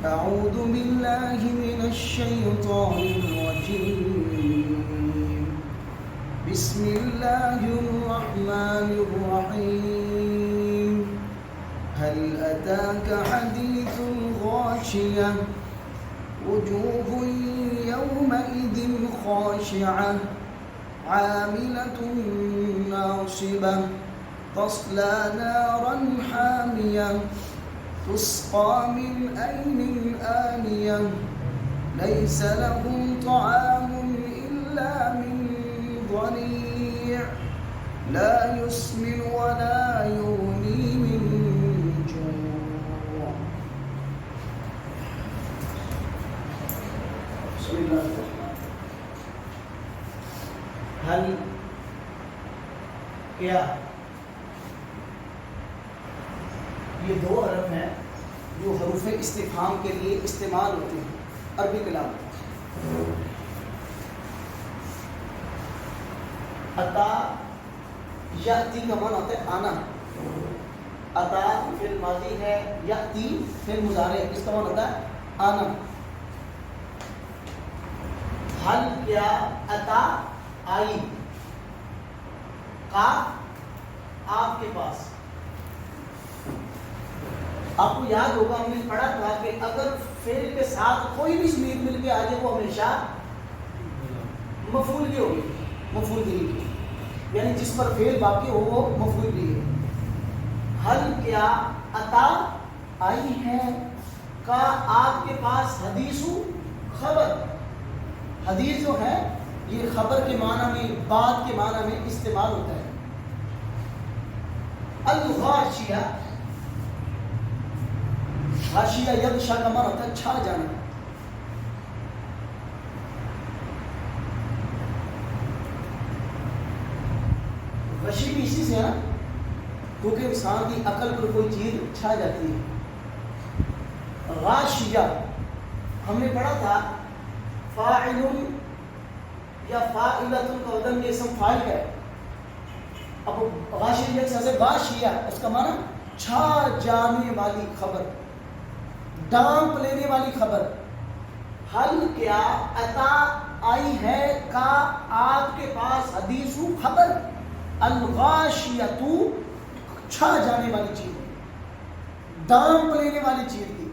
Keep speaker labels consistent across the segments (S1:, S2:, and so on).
S1: أعوذ بالله من الشيطان الرجيم بسم الله الرحمن الرحيم هل أتاك حديث الغاشية وجوه يومئذ خاشعة عاملة ناصبة تصلى نارا حامية تسقى من عين آنية ليس لهم طعام إلا من ضريع لا يسمن ولا يغني من جوع. بسم الله الرحمن الرحيم. هل کیا یہ دو حرف ہیں جو حروف استفہام کے لیے استعمال ہوتے ہیں عربی کلام میں. عطا یاتی کا معنی ہوتا ہے آنا. عطا فعل ماضی ہے، یاتی فعل مضارع، اس کا معنی ہوتا ہے آنا. حل کیا عطا آئی، کا آپ کے پاس. آپ کو یاد ہوگا ہم نے پڑھا تھا کہ اگر فعل کے ساتھ کوئی بھی ضمیر مل کے آ جائے وہ ہمیشہ مفعول کی ہوگی، مفعول کی، یعنی جس پر فعل باقی ہو وہ مفعول کی ہے. حل کیا عطا آئی ہے، کا آپ کے پاس حدیث خبر. حدیث جو ہے یہ خبر کے معنی میں، بات کے معنی میں استعمال ہوتا ہے. الغاشیہ، غاشیہ یغشا کا معنی ہوتا ہے چھا جانا. غشی بھی اسی سے ہے نا، کیونکہ انسان کی عقل پر کوئی چیز چھا جاتی ہے. غاشیہ ہم نے پڑھا تھا فاعل یا فاعلۃ کا وزن یہ اسم فاعل ہے. اب غاشیہ سے غاشیہ اس کا معنی چھا جانے والی خبر، ڈانپ لینے والی خبر. حل کیا عطا آئی ہے، کا آپ کے پاس حدیث خبر. الغاشیہ چھا جانے والی چیز، ڈانپ لینے والی چیز کی.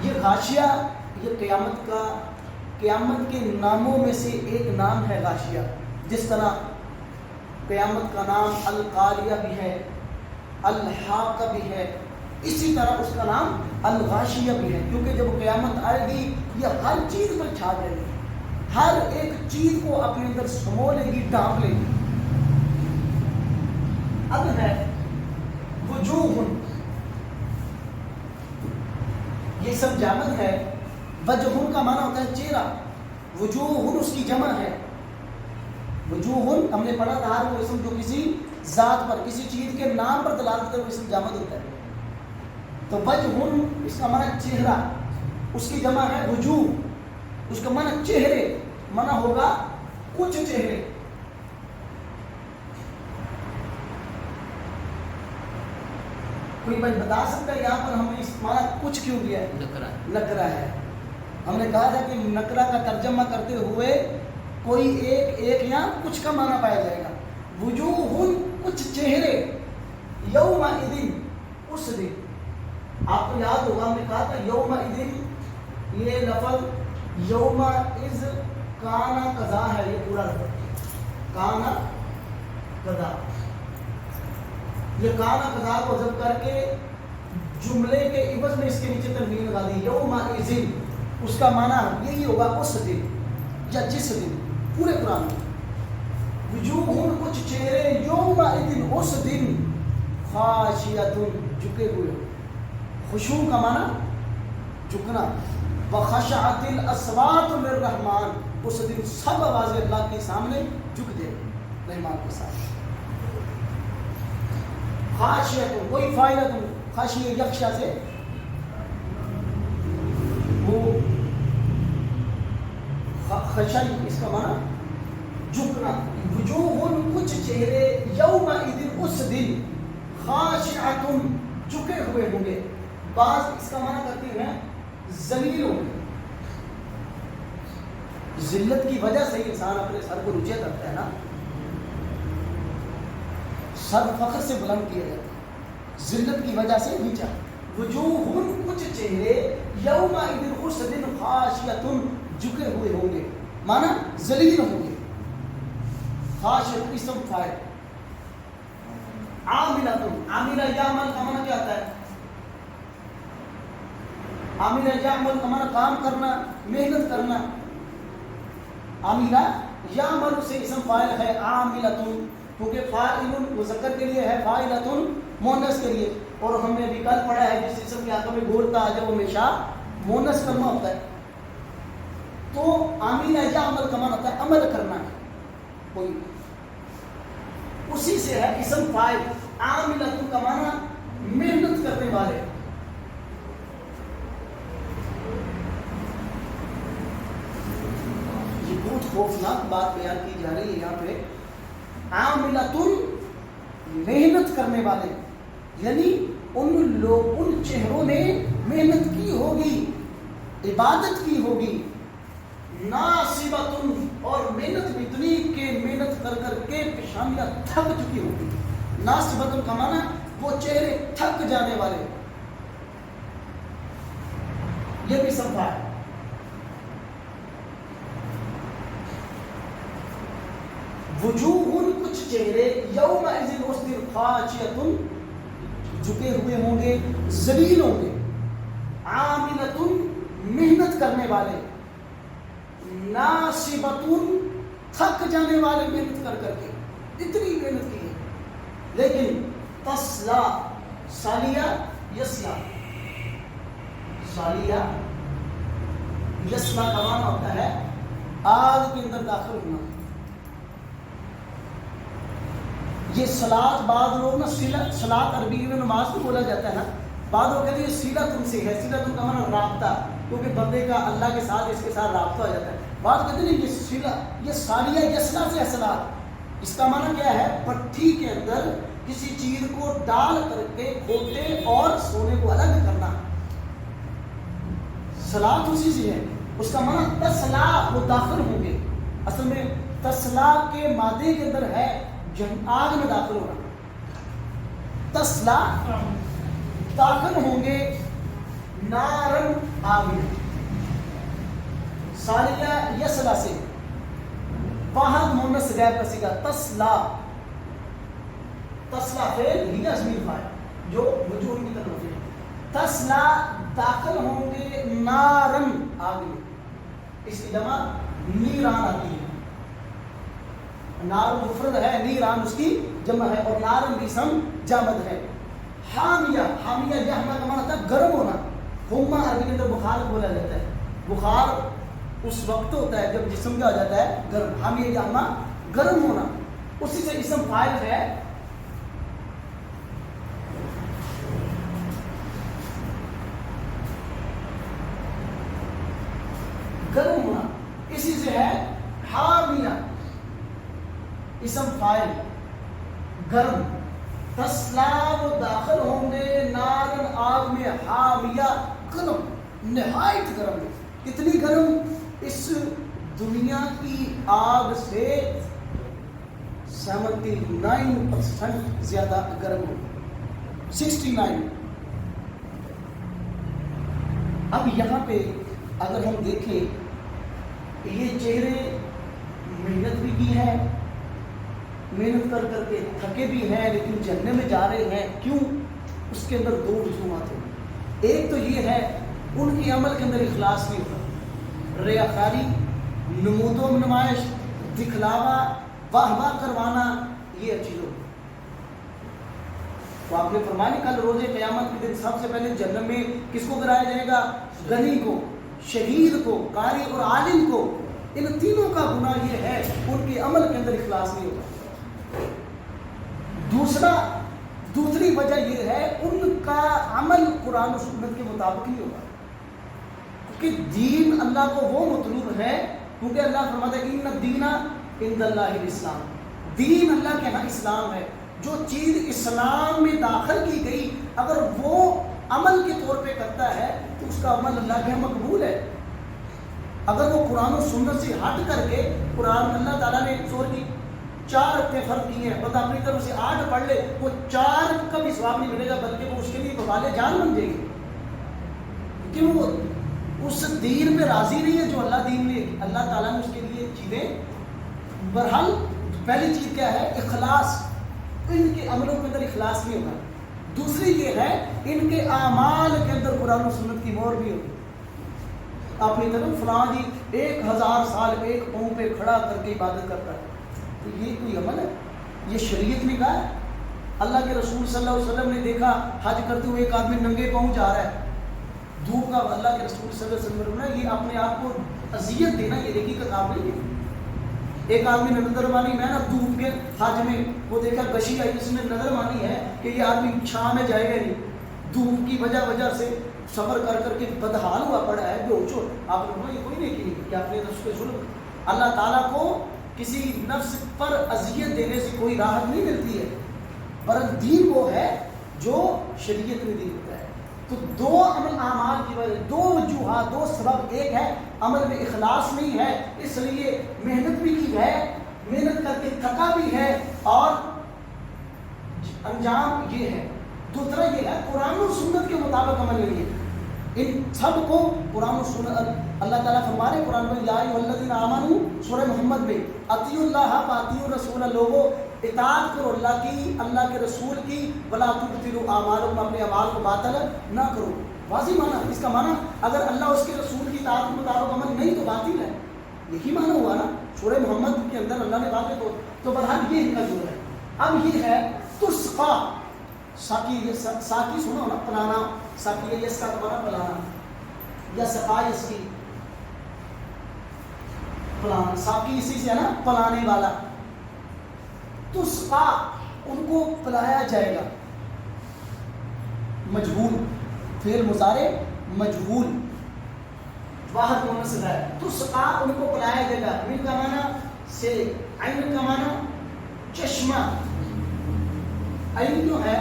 S1: یہ غاشیہ یہ قیامت کے ناموں میں سے ایک نام ہے غاشیہ. جس طرح قیامت کا نام القاریہ بھی ہے، الحاقہ بھی ہے، اسی طرح اس کا نام الغاشیہ بھی ہے. کیونکہ جب قیامت آئے گی یہ ہر چیز پر چھا جائے گی، ہر ایک چیز کو اپنے اندر سمو لے گی، ڈانپ لے گی. اب ہے وجوہ، یہ سب جامد ہے. وجہ کا معنی ہوتا ہے چہرہ، وجوہ اس کی جمع ہے. وجوہ ہم نے پڑھا تھا ہر وہ اسم جو کسی ذات پر، کسی چیز کے نام پر دلالت کرے وہ اسم جامد ہوتا ہے. تو وجہ اس کا معنی چہرہ، اس کی جمع ہے وجوہ، اس کا معنی چہرے، معنی ہوگا کچھ چہرے. کوئی بھائی بتا سکتا ہے یہاں پر ہم نے اس معنی کچھ کیوں دیا ہے؟ نکرہ ہے. ہم نے کہا تھا کہ نکرہ کا ترجمہ کرتے ہوئے کوئی ایک یا کچھ کا معنی پایا جائے گا. وجوہ کچھ چہرے، یومئذ اس دن. آپ کو یاد ہوگا ہم نے کہا تھا یومئذ یہ لفظ یومئذ کانا قضا ہے. یہ پورا لفظ کانا قضا، یہ کانا قضا کو ضبط کر کے جملے کے عوض میں اس کے نیچے تنوین لگا دی. یومئذ اس کا معنی یہی ہوگا اس دن یا جس دن. پورے قرآن میں وجوہ کچھ چہرے، یومئذ اس دن، خاشعۃ جھکے ہوئے. خشوع کا معنی جھکنا. وخشعت الاصوات للرحمن، اس دن سب آوازیں اللہ کے سامنے جھک دے رحمان کے ساتھ. خاشعۃ وہی فاعلۃ، خاشیہ یغشا سے وہ خشن اس کا معنی جھکنا. وجوہ کچھ چہرے، یومئذ اس دن، خاشعۃ جھکے ہوئے ہوں گے. بعض اس کا معنی کرتے ہیں ذلیل ہوں گے. ذلت کی وجہ سے انسان اپنے سر کو نیچے کرتا ہے نا, سر فخر سے بلند کیا جاتا ہے, ذلت کی وجہ سے نیچا. وجوہ کچھ چہرے یومئذ اس دن خاشعۃ جھکے ہوئے ہوں گے, مانا ذلیل ہوں گے. خاشعۃ اسم فاعل. عاملۃ, عاملہ یعمل کا معنی کیا آتا ہے؟ عاملہ یعمل کا معنی کام کرنا, محنت کرنا. عاملہ یعمل سے اسم فاعل ہے عاملۃ, کیونکہ فاعل مذکر کے لیے ہے, فاعلۃ مؤنث کے لیے. اور ہم نے ابھی کل پڑھا ہے جس اسم کے آخر میں گولتا آ جائے وہ ہمیشہ مؤنث کرنا ہوتا ہے. تو عاملہ یعمل کا معنی ہوتا ہے عمل کرنا کوئی, اسی سے ہے اسم فاعل. عاملۃ کا معنی محنت کرنے والے. یہ بہت خوفناک بات بیان کی جا رہی ہے یہاں پہ. عاملۃ محنت کرنے والے, یعنی ان چہروں نے محنت کی ہوگی, عبادت کی ہوگی. ناصبۃ اور محنت اتنی کہ محنت کر کر کے پیشانیاں تھک چکی ہوگی. ناصبۃ کا معنی وہ چہرے تھک جانے والے, یہ بھی سب ہے. وجوہ کچھ چہرے یومئذ اس دن خاشعۃ جھکے ہوئے ہوں گے, ذلیل ہوں گے. عاملۃ محنت کرنے والے. ناصبۃ تھک جانے والے محنت کر کر کے, اتنی محنت کی ہے. لیکن تصلا, سالیہ یسلا, سالیہ یسلا کا معنی ہوتا ہے آگ کے اندر داخل ہونا. یہ صلاۃ, بعض لوگ نا صلاۃ عربی میں نماز کو بولا جاتا ہے نا, بعض لوگ کہتے ہیں یہ صلۃ سے ہے. صلۃ کا معنی رابطہ, کیونکہ بندے کا اللہ کے ساتھ اس کے ساتھ رابطہ ہو جاتا ہے. بعض کہتے ہیں یہ صلۃ, یہ سالیہ یسلا سے ہے صلاۃ. اس کا معنی کیا ہے؟ پٹھی کے اندر کسی چیز کو ڈال کر کے کھوٹے اور سونے کو الگ کرنا. صلاۃ اسی سے ہے. اس کا معنی تسلا, وہ داخل ہوں گے. اصل میں تسلا کے مادے کے اندر ہے آگ میں داخل ہونا. تسلا داخل ہوں گے نارن, آگ میں. سالیہ یسلا سے, واحد مؤنث غائب کا صیغہ تسلا. تسلا فعل ہی ضمیر فاعل جو وجوہ کی طرف ہے. تسلا داخل ہوں گے نارن, آگ میں. اس کی جمع نیران آتی ہے. نار مفرد ہے, نیران اس کی جمع ہے, اور نارن بھی اسم جامد ہے. حامیہ, حامیہ یحمیٰ کا معنی تھا گرم ہونا. حمہ عربی کے اندر بخار بولا جاتا ہے. بخار اس وقت ہوتا ہے جب جسم کیا ہو جاتا ہے گرم. حامیہ یحمیٰ گرم ہونا, اسی سے اسم فاعل ہے. گرم ہونا, اسی سے ہے حامیہ اسم فاعل گرم. تسلا وہ داخل ہوں گے نارن, آگ میں. حامیہ گرم, نہایت گرم. کتنی گرم؟ اس دنیا کی آگ سے 79% زیادہ گرم ہو. 69. اب یہاں پہ اگر ہم دیکھیں, یہ چہرے محنت بھی کی ہے, محنت کر کر کے تھکے بھی ہیں, لیکن جنت میں جا رہے ہیں. کیوں؟ اس کے اندر دو رسومات ہیں. ایک تو یہ ہے ان کی عمل کے اندر اخلاص نہیں ہوتا, ریاکاری, نمود و نمائش, دکھلاوا, واہ واہ کروانا, یہ اچھی لوگ. تو آپ نے فرمایا کل روز قیامت کے دن سب سے پہلے جنت میں کس کو کرایا جائے گا؟ غنی کو, شہید کو, قاری اور عالم کو. ان تینوں کا گناہ یہ ہے ان کے عمل کے اندر اخلاص نہیں ہوتا. دوسری وجہ یہ ہے ان کا عمل قرآن و سنت کے مطابق نہیں ہوگا, کیونکہ دین اللہ کو وہ مطلوب ہے, کیونکہ اللہ فرماتا ہے ان الدین عند اللہ الاسلام, دین اللہ کے ہاں اسلام ہے. جو چیز اسلام میں داخل کی گئی اگر وہ عمل کے طور پہ کرتا ہے تو اس کا عمل اللہ کے یہاں مقبول ہے. اگر وہ قرآن و سنت سے ہٹ کر کے قرآن اللہ تعالیٰ نے زور کی 4 رکعتیں فرض کی ہیں بندہ اپنی طرف سے 8 پڑھ لے وہ 4 کا بھی ثواب نہیں ملے گا بلکہ وہ اس کے لیے وبال جان بن جائے گی کیونکہ وہ اس دین پہ راضی نہیں ہے جو اللہ دین میں اللہ تعالیٰ نے اس کے لیے چیزیں. بہرحال پہلی چیز کیا ہے اخلاص. ان کے عملوں کے اندر اخلاص نہیں ہوگا. دوسری یہ ہے ان کے اعمال کے اندر قرآن و سنت کی مہر بھی ہوگی. اپنی طرف فلاں جی 1000 سال ایک پاؤں پہ کھڑا کر کے عبادت کرتا ہے تو یہ کوئی عمل ہے؟ یہ شریعت نے کہا ہے. اللہ کے رسول صلی اللہ علیہ وسلم نے دیکھا حج کرتے ہوئے ایک آدمی ننگے پاؤں جا رہا ہے دھوپ کا. اللہ کے رسول صلی اللہ علیہ وسلم نے یہ اپنے آپ کو اذیت دینا یہ نیکی کا کام نہیں ہے. ایک آدمی نے نظر مانی میں نا دھوپ کے حج میں وہ دیکھا گشی آئی اس نے نظر مانی ہے کہ یہ آدمی چھاں میں جائے گا نہیں دھوپ کی وجہ سے صبر کر کر کے بدحال ہوا پڑا ہے جو چو آپ لوگوں یہ کوئی نہیں کی کہ اپنے نفس پہ ظلم. اللہ تعالیٰ کو کسی نفس پر اذیت دینے سے کوئی راحت نہیں ملتی ہے پر دین وہ ہے جو شریعت نے دی ہوتا ہے. تو 2 عمل اعمال کی وجہ 2 وجوہات 2 سبب. ایک ہے عمل میں اخلاص نہیں ہے اس لیے محنت بھی کی ہے محنت کر کے تھکا بھی ہے اور انجام یہ ہے. دوسرا یہ ہے قرآن و سنت کے مطابق عمل نہیں ہے. ان سب کو قرآن و سنت اللہ تعالیٰ فرما رہے قرآن میں یا ایھا الذین آمنوا سورہ محمد میں اطیعوا اللہ واطیعوا الرسول. لوگوں اطاعت کرو اللہ کی اللہ کے رسول کی ولا تبطلوا اعمالکم اپنے اعمال کو باطل نہ کرو. واضح معنی اس کا معنی اگر اللہ اس کے رسول کی اطاعت کے مطابق عمل نہیں تو باطل ہے یہی معنی ہوا نا. سورہ محمد کے اندر اللہ نے کہا کہ تو بہرحال یہ ان کا جو ہے. اب یہ ہے تسقا ساکی سنو نا پلانا ساکی ہے اس کا تمہارا پلانا یا سقا اس کی پلانا ساکی اسی سے ہے نا پلانے والا. تسقا ان کو پلایا جائے گا مجہول فعل مضارع مجہول واحد منصب ہے. تسقا ان کو پلایا جائے گا. من کا معنی سے عین کا معنی چشمہ. عین جو ہے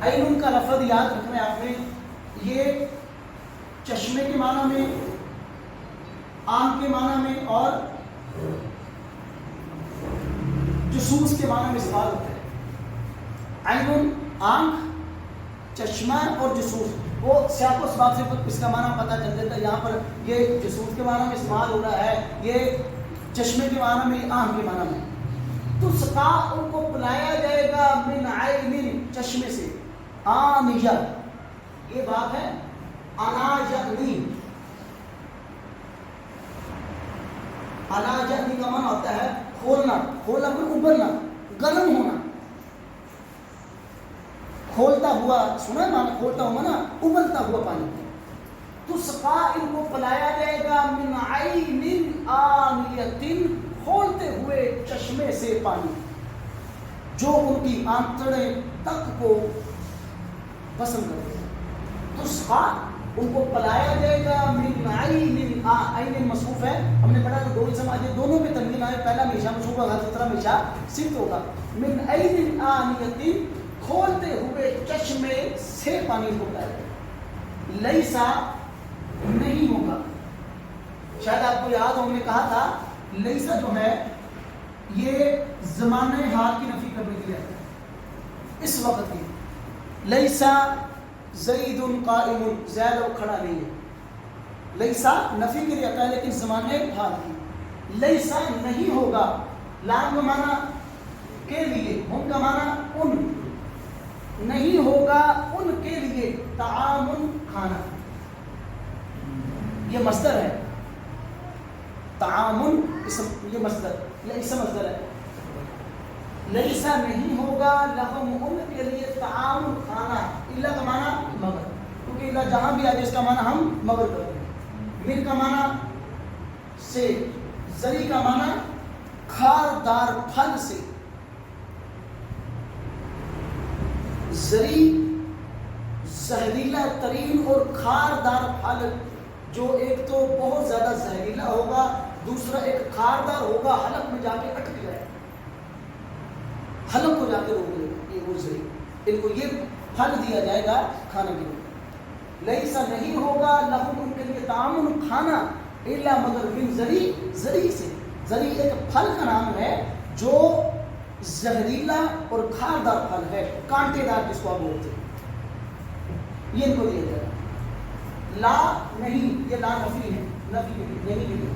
S1: عین کا لفظ یاد رکھنا ہے آپ نے یہ چشمے کے معنی میں آنکھ کے معنی میں اور جسوس کے معنی میں استعمال ہوتا ہے. عین آنکھ چشمہ اور جسوس وہ سیاق و سباق سے اس کا معنی پتہ چل جاتا ہے. یہاں پر یہ جسوس کے معنی میں استعمال ہو رہا ہے یہ چشمے کے معنی میں آنکھ کے معنی میں. تو سقا ان کو پلایا جائے گا من عین چشمے سے. آنیہ یہ بات ہے اناجنی اناجنی کا معنی ہوتا ہے کھولنا کھولنا کوئی ابلنا گرم ہونا کھولتا ہوا سنا معنی کھولتا ہوا نا ابلتا ہوا پانی. تو سقا ان کو پلایا جائے گا من عین آنیۃ کھولتے ہوئے چشمے سے پانی جو ان کی آنتڑیں تک کو پسند کرتے ہیں. تو سقا ان کو پلایا جائے گا من عین عین مصروف ہے ہم نے پڑھا کہ 2 اسم آج دونوں میں تنوین آئے پہلا ہمیشہ مصروف ہوگا دوسرا ہمیشہ صفت ہوگا. من عین آنیۃ کھولتے ہوئے چشمے سے پانی کو پلایا جائے گا. لیسا نہیں ہوگا. شاید آپ کو یاد ہو ہم نے کہا تھا لیسا جو ہے یہ زمانہ حال کی نفی کرنے کے لیے آتا ہے. اس وقت کی لیسا زید قائم زید و کھڑا نہیں ہے. لیسا نفی کے لیے آتا ہے لیکن زمانے حال کی. لیسا نہیں ہوگا لام کا معنی کے لیے ہم کا معنی ان نہیں ہوگا ان کے لیے طعام کھانا. یہ مصدر ہے طعام یہ مصدر لیسا مصدر ہے. لیسا نہیں ہوگا لہم ان کے لیے طعام کھانا. الا کا معنی مگر کیونکہ الا جہاں بھی آئے اس کا معنی ہم مگر کرتے ہیں. من کا معنی سے زری کا معنی کھاردار پھل سے. زری زہریلا ترین اور کھاردار پھل جو ایک تو بہت زیادہ زہریلا ہوگا دوسرا ایک کھاردار ہوگا حلق میں جا کے اٹک جائے. حلق کو جا کے روک لے گا، یہ وہ زری، ان کو یہ پھل دیا جائے گا کھانے کے لیے. لیسا نہیں ہوگا لہم ان کے لیے طعام کھانا الا مگر من زری، زری سے. زری ایک پھل کا نام ہے جو زہریلا اور کھاردار پھل ہے، کانٹے دار جس کو آپ بولتے ہیں، یہ ان کو دیا جائے گا. لا نہیں، یہ لا نفی ہے، نفی کے لیے نہیں کے لیے.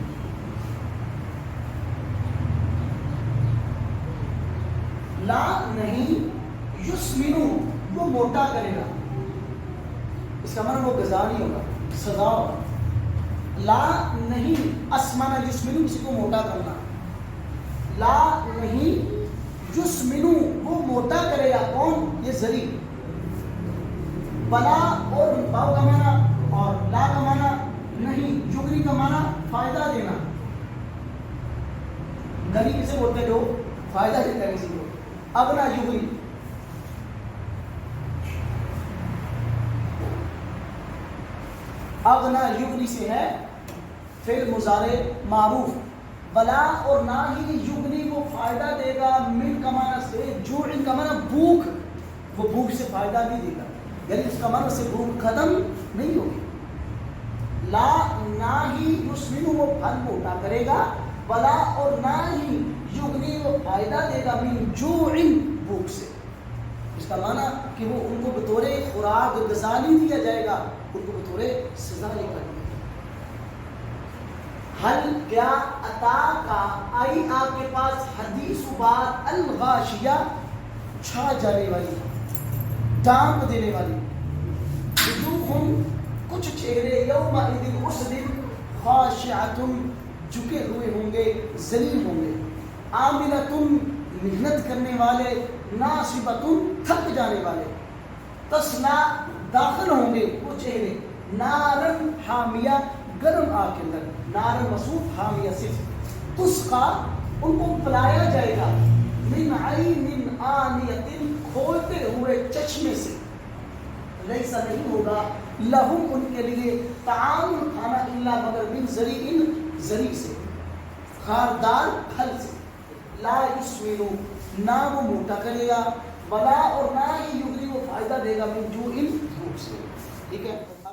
S1: لا نہیں یسمنو وہ موٹا کرے گا، اس کا مطلب وہ غذا نہیں ہوگا، سزا ہوگا. لا نہیں اسمانا یسمنو کسی کو موٹا کرنا، لا نہیں یسمنو وہ موٹا کرے گا کون؟ یہ زری. بلا اور باؤ کا معنی اور لا کا معنی نہیں، یغنی کا معنی فائدہ دینا. غنی کسے بولتے ہیں جو فائدہ دیتا ہے کسی کو، اغنا یغنی. اغنا یغنی سے ہے فعل مضارع معروف. بلا اور نہ ہی یغنی وہ فائدہ دے گا، من کا معنی سے جوع کا معنی بھوک، وہ بھوک سے فائدہ نہیں دے گا، یعنی اس کا معنی سے بھوک ختم نہیں ہوگی. لا نہ ہی یسمنو وہ پھل موٹا کرے گا، بلا اور نہ ہی یغنی وہ فائدہ دے گا من جوع بھوک سے. اس کا معنی کہ وہ ان کو بطور خوراک غذا نہیں دیا جائے گا، ان کو بطور سزا نہیں کرنی. حل کیا عطا کا آئی آپ کے پاس حدیث بات الغاشیہ چھا جانے والی، ڈانپ دینے والی. وجوہم کچھ چہرے یومئذ اس دن خاشعۃ جھکے ہوئے ہوں گے، ذلیل ہوں گے. عاملۃ محنت کرنے والے، ناصبۃ تھک جانے والے. تصلا داخل ہوں گے وہ چہرے نارن حامیہ گرم آگ کے اندر، نارن مصروف حامیہ صرف. تسقا ان کو پلایا جائے گا، من عین آنیۃ کھولتے ہوئے چشمے سے. لیسا نہیں ہوگا لہم ان کے لیے طعام کھانا الا مگر من زریع زری سے، خاردار پھل سے. لا یسمنو نہ وہ موٹا کرے گا، ولا اور نہ ہی یغنی وہ فائدہ دے گا من جوع بھوک سے. ٹھیک ہے.